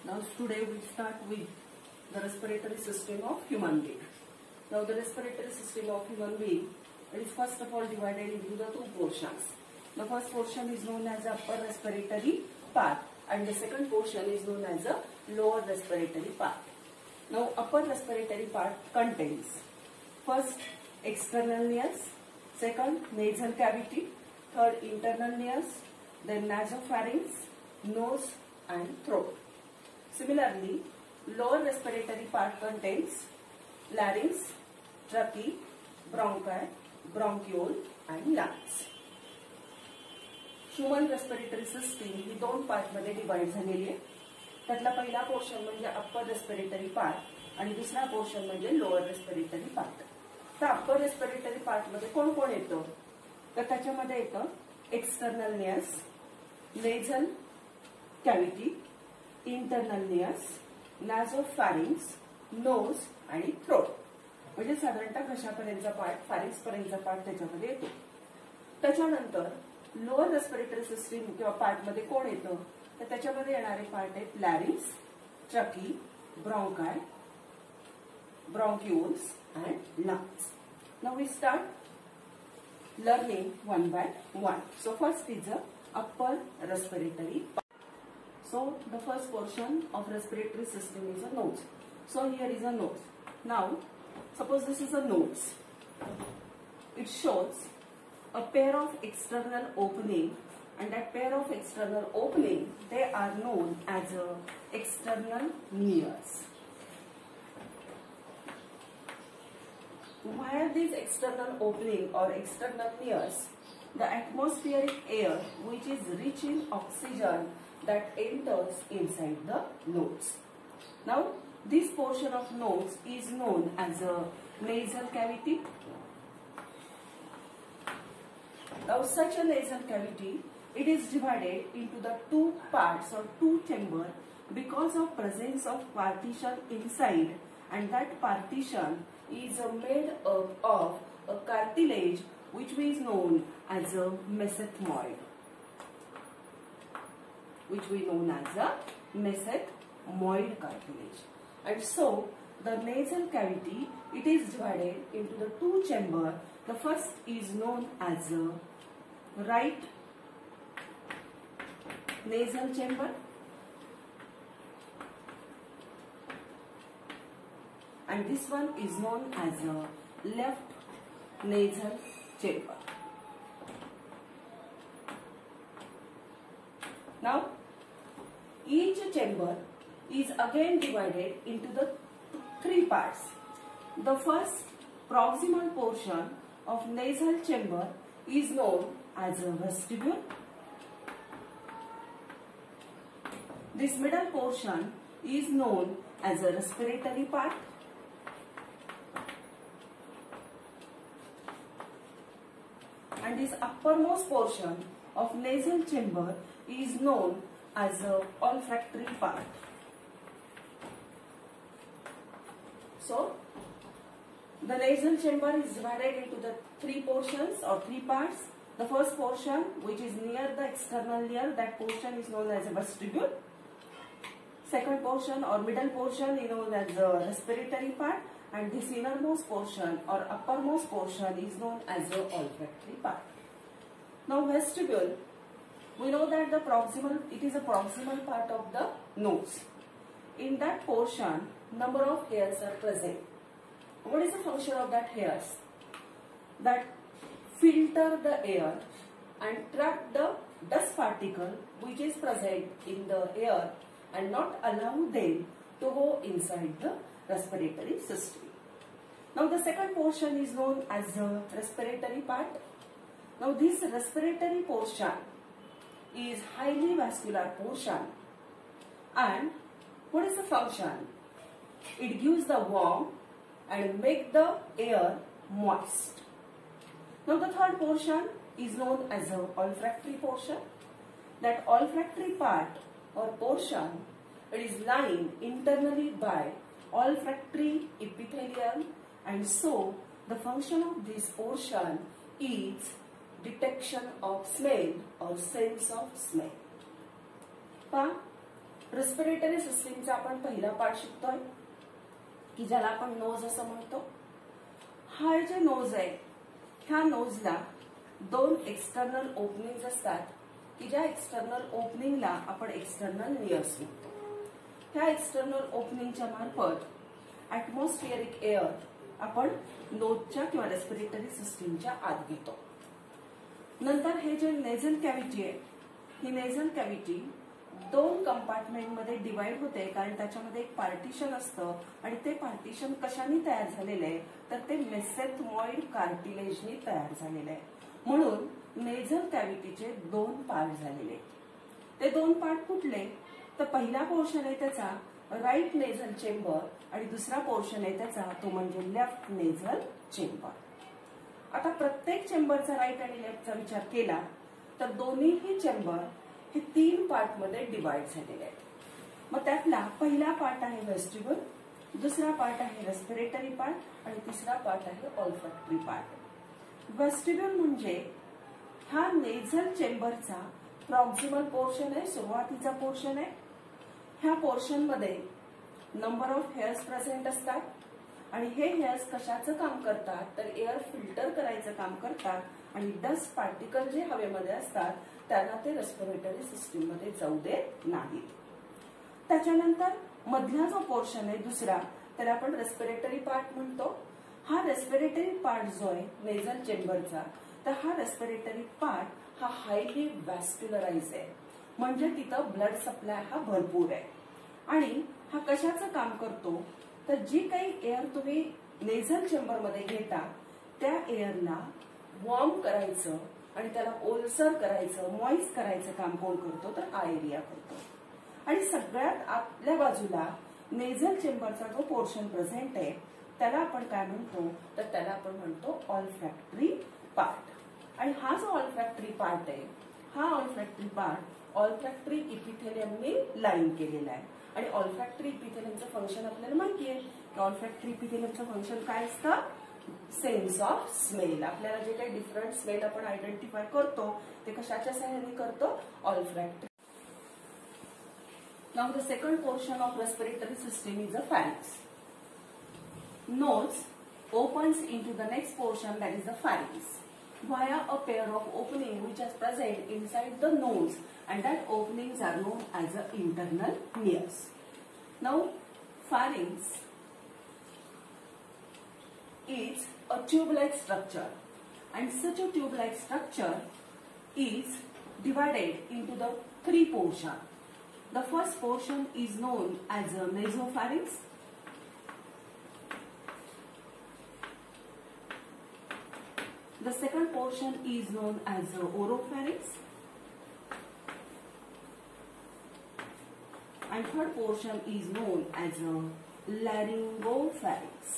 Now today we start with the respiratory system of human being. Now the respiratory system of human being is first of all divided into the two portions. The first portion is known as the upper respiratory part and the second portion is known as the lower respiratory part. Now upper respiratory part contains first external nares, second nasal cavity, third internal nares, then nasopharynx, nose and throat. Similarly, lower respiratory part contains larynx, trachea, bronchi, bronchiole and lungs. Human respiratory system ही दोन part मध्ये divide झालेली आहे. त्यातला पहिला portion म्हणजे upper respiratory part आणि दुसरा पोर्शन म्हणजे लोअर रेस्पिरेटरी पार्ट. तर अप्पर रेस्पिरेटरी पार्ट मध्ये कोण कोण येतं तर त्याच्यामध्ये येतं external nares, nasal cavity, internal nares, nasopharynx, nose आणि थ्रोट. म्हणजे साधारणतः घशापर्यंतचा पार्ट, फॅरिंक्स पर्यंतचा पार्ट त्याच्यामध्ये येतो. त्याच्यानंतर लोअर रेस्पिरेटरी सिस्टीम किंवा पार्ट मध्ये कोण येतं तर त्याच्यामध्ये येणारे पार्ट आहेत larynx, trachea, bronchi, bronchioles and lungs. Now we start learning one by one. So first is the upper respiratory part. So the first portion of respiratory system is a nose. So here is a nose. Now suppose this is a nose. It shows a pair of external opening and that pair of external opening they are known as external nares. Via these external opening or external nares, the atmospheric air which is rich in oxygen that enters inside the nose. Now this portion of nose is known as a nasal cavity. Now such a nasal cavity, it is divided into the two parts or two chambers because of presence of partition inside, and that partition is made up of a cartilage which is known as a mesenteroid. Mesenteroid cartilage. And so the nasal cavity, it is divided into the two chambers. The first is known as a right nasal chamber and this one is known as a left nasal chamber. Now each chamber is again divided into the three parts. The first proximal portion of nasal chamber is known as a vestibule. This middle portion is known as a respiratory part. And this uppermost portion of nasal chamber is known as a olfactory part. So the nasal chamber is divided into the three portions or three parts. The first portion, which is near the external ear, that portion is known as a vestibule. Second portion or middle portion is known as the respiratory part, and this innermost portion or uppermost portion is known as the olfactory part. Now vestibule, we know that it is a proximal part of the nose. In that portion, number of hairs are present. What is the function of that hairs? That filter the air and trap the dust particle which is present in the air and not allow them to go inside the respiratory system. Now the second portion is known as the respiratory part. Now this respiratory portion is highly vascular portion, and what is the function? It gives the warmth and make the air moist. Now the third portion is known as the olfactory portion. That olfactory part or portion, it is lined internally by olfactory epithelium, and so the function of this portion is detection of smell or sense of smell. Respiratory सिस्टीमचा आपण पहिला part शिकतोय की ज्याला आपण knows असं म्हणतो. हा जे नोज आहे ह्या नोजला दोन एक्सटर्नल ओपनिंग्स असतात की ज्या एक्सटर्नल ओपनिंगला आपण एक्सटर्नल नियर्स म्हणतो. ह्या एक्सटर्नल ओपनिंगच्या मार्फत ऍटमॉस्फिअरिक एअर आपण नोजच्या किंवा रेस्पिरेटरी सिस्टीमच्या आत घेतो. नंतर हे जे नेझल कॅव्हिटी आहे ही नेझल कॅव्हिटी दोन कंपार्टमेंट मध्ये डिवाइड होते कारण त्याच्यामध्ये एक पार्टिशन असतं आणि ते पार्टिशन कशाने तयार झालेलं आहे तर ते मेसेथमॉइड कार्टिलेजनी तयार झालेलं आहे. म्हणून नेझल कॅव्हिटीचे दोन पार्ट झालेले. ते दोन पार्ट कुठले तर पहिला पोर्शन आहे त्याचा राईट नेझल चेंबर आणि दुसरा पोर्शन आहे त्याचा तो म्हणजे लेफ्ट नेझल चेंबर. आता प्रत्येक चेंबरचा राईट आणि लेफ्टचा विचार केला तर दोन्हीही चेंबर हे तीन पार्ट मध्ये डिवाइड झालेले आहेत. मग त्यातला पहिला पार्ट आहे वेस्टिब्युल, दुसरा पार्ट आहे रेस्पिरेटरी पार्ट आणि तिसरा पार्ट आहे ऑल्फॅक्टरी पार्ट. वेस्टिब्युल म्हणजे हा नेझल चेंबरचा प्रॉक्सिमल पोर्शन आहे, सुरुवातीचा पोर्शन आहे. ह्या पोर्शन मध्ये नंबर ऑफ हेअर्स प्रेझेंट असतात आणि हे हेअर्स कशाचं काम करतात तर एअर फिल्टर करायचं काम करतात आणि डस्ट पार्टिकल जे हवेमध्ये असतात त्यांना ते रेस्पिरेटरी सिस्टीम मध्ये जाऊ देत नाहीत. त्याच्यानंतर मधला जो पोर्शन आहे दुसरा त्याला आपण रेस्पिरेटरी पार्ट म्हणतो. हा रेस्पिरेटरी पार्ट जो आहे नेझल चेंबरचा तर हा रेस्पिरेटरी पार्ट हा हायली वॅस्क्युलराइज आहे म्हणजे तिथं ब्लड सप्लाय हा भरपूर आहे. आणि हा कशाचं काम करतो तर जी काही एअर तुम्ही नेझल चेंबर मध्ये घेता त्या एअरला वॉर्म करायचं आणि त्याला ओलसर करायचं मॉइस्ट करायचं काम कोण करतो तर आएरिया करतो. आणि सगळ्यात आतल्या बाजूला नेझल चेंबरचा जो पोर्शन प्रेझेंट आहे त्याला आपण काय म्हणतो तर त्याला आपण म्हणतो ऑल्फॅक्टरी पार्ट. आणि हा जो ऑल्फॅक्टरी पार्ट आहे हा ऑल्फॅक्टरी पार्ट ऑल्फॅक्टरी इपिथेलियमने लाईन केलेला आहे. आणि ऑल्फॅक्टरी इपिथेलियमचं फंक्शन आपल्याला माहिती आहे की ऑल्फॅक्टरी इपिथेलियमचं फंक्शन काय असतं सेन्स ऑफ स्मेल. आपल्याला जे काही डिफरंट स्मेल आपण आयडेंटिफाय करतो ते कशाच्या सहाय्याने करतो olfactory. Now the second portion of respiratory system is a pharynx. Nose opens into the next portion that is the pharynx via a pair of opening which is present inside the nose and that openings are known as the internal nares. Now pharynx is a tube-like structure and such a tube-like structure is divided into the three portions. The first portion is known as a nasopharynx. The second portion is known as the oropharynx. And third portion is known as a laryngopharynx.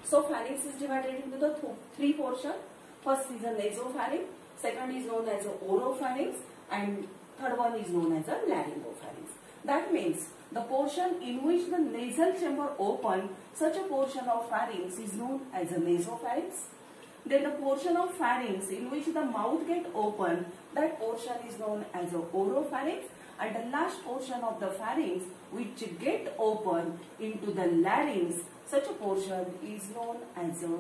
So pharynx is divided into the three portions. First is a nasopharynx, second is known as a oropharynx, and third one is known as a laryngopharynx. That means the portion in which the nasal chamber open, such a portion of pharynx is known as a nasopharynx. Then the portion of pharynx in which the mouth get open, that portion is known as a oropharynx. And the last portion of the pharynx which get open into the larynx, such a portion is known as a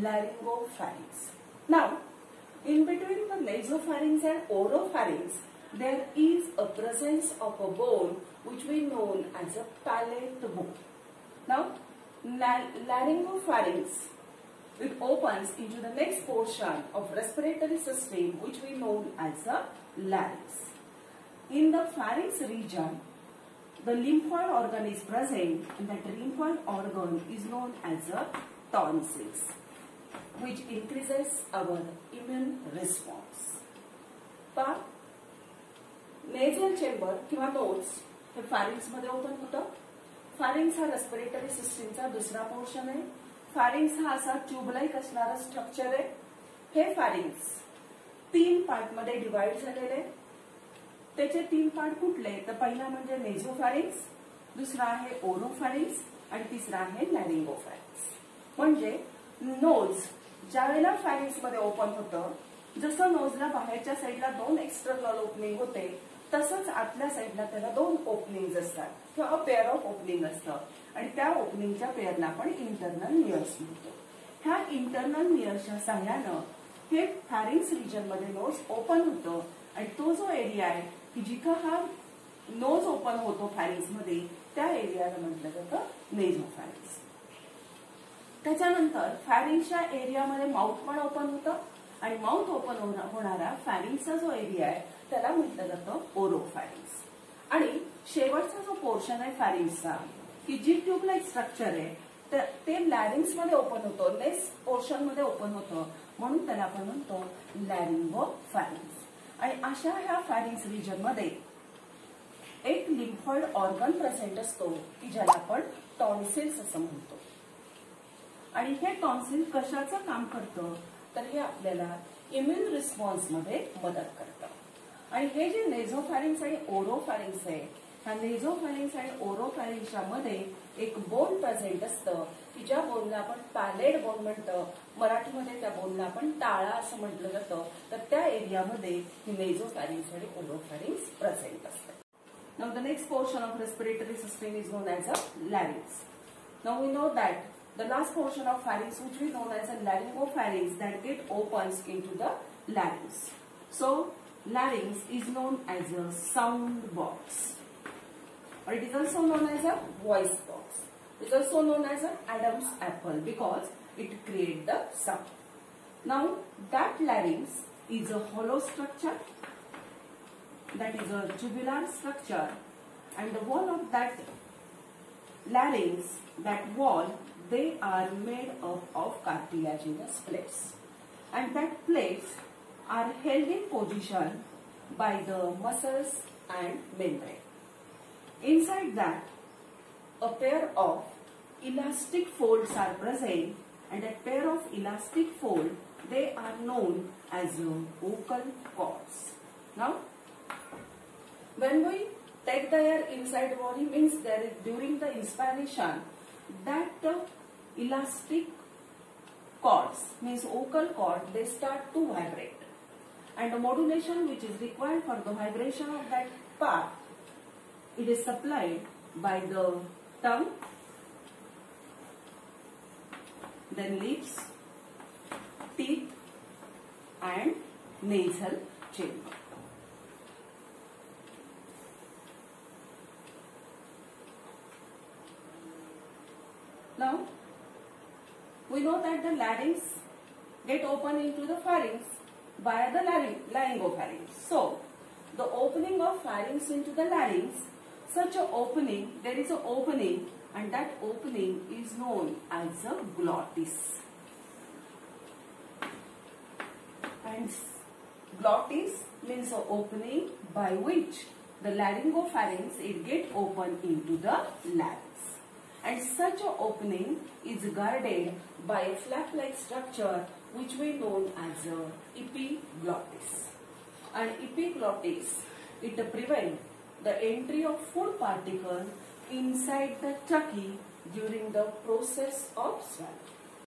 laryngopharynx. Now, in between the nasopharynx and oropharynx, there is a presence of a bone which we know as a palate bone. Now, laryngopharynx, it opens into the next portion of respiratory system which we know as a larynx. In the pharynx region, the lymphoid organ is present and that lymphoid organ is known as a tonsils, which increases our immune response. But nasal chamber किंवा knows हे pharynx मध्ये open होतं. Pharynx हा respiratory सिस्टीमचा दुसरा portion आहे. Pharynx हा असा tubelike असणारा स्ट्रक्चर आहे. हे फॅरिंग्स तीन पार्ट मध्ये डिवाइड झालेले आहे. त्याचे तीन पार्ट कुठले तर पहिला म्हणजे नेझोफॅरिंग्स, दुसरा आहे ओरोफॅरिंग्स आणि तिसरा आहे लॅरिंगोफॅरिंग्स. म्हणजे नोज ज्या वेळेला फॅरिंग्स मध्ये ओपन होतं जसं नोजला बाहेरच्या साईडला 2 एक्सटर्नल ओपनिंग होते तसंच आतल्या साईडला त्याला 2 ओपनिंग असतात किंवा पेअर ऑफ ओपनिंग असतं आणि त्या ओपनिंगच्या पेअरला आपण इंटरनल मिअर्स म्हणतो. ह्या इंटरनल मिअर्सच्या सहाय्यानं हे फॅरिंग्स रिजन मध्ये नोज ओपन होतं आणि तो जो एरिया आहे की जिथं हा नोज ओपन होतो फॅरिंग्स मध्ये त्या एरियाला म्हटलं जातं नेझोफॅरिंग्स. त्याच्यानंतर फॅरिंग्सच्या एरियामध्ये माउथ पण ओपन होतं आणि माउथ ओपन होणारा फॅरिंग्सचा जो एरिया आहे त्याला म्हटलं जातं ओरोफॅरिंग्स. आणि शेवटचा जो पोर्शन आहे फॅरिंग्सचा की जी ट्यूब लाईक स्ट्रक्चर आहे ते लॅरिंग्स मध्ये ओपन होतं, नेक्स्ट पोर्शन मध्ये ओपन होतं म्हणून त्याला आपण म्हणतो लॅरिंगोफॅरिंग्स. आणि अशा ह्या फॅरिंग्स रिजन मध्ये एक लिम्फॉइड ऑर्गन प्रेझेंट असतो की ज्याला आपण टॉन्सिल्स असं म्हणतो. आणि हे टॉन्सिल कशाचं काम करतं तर हे आपल्याला इम्युन रिस्पॉन्स मध्ये मदत करतं. आणि हे जे नेझोफॅरिंग्स आणि ओरोफॅरिंग्स आहे ह्या नेझोफॅरिंग्स आणि ओरोफॅरिंग्सच्या मध्ये एक बोन प्रेझेंट असतं की ज्या बोनला आपण पॅलेट बोन म्हणतो, मराठीमध्ये त्या बोनला आपण टाळा असं म्हटलं जातं. तर त्या एरियामध्ये ही नेझोफॅरिंग्स आणि ओरोफॅरिंग्स प्रेझेंट असतात. Now the next portion of respiratory system is known as a larynx. Now we know that the last portion of pharynx which we know as a laryngopharynx that get opens into the larynx. So larynx is known as a sound box or it is also known as a voice box. It is also known as an Adam's apple because it creates the sound. Now that larynx is a hollow structure, that is a tubular structure, and the wall of that larynx, that wall, they are made up of cartilaginous plates, and that plates are held in position by the muscles and membrane. Inside that, a pair of elastic folds are present, and that pair of elastic folds, they are known as vocal cords. Now when we take the air inside body means there is, during the inspiration that elastic cords means vocal cord they start to vibrate and the modulation which is required for the vibration of that part it is supplied by the tongue, then lips, teeth and nasal chamber. Now, we know that the larynx get open into the pharynx via the laryngopharynx. So, the opening of pharynx into the larynx, such a opening, there is an opening and that opening is known as a glottis. And glottis means an opening by which the laryngopharynx it get open into the larynx. And such an opening is guarded by a flap-like structure which we know as a epiglottis. And epiglottis, it prevents the entry of food particles inside the trachea during the process of swallowing.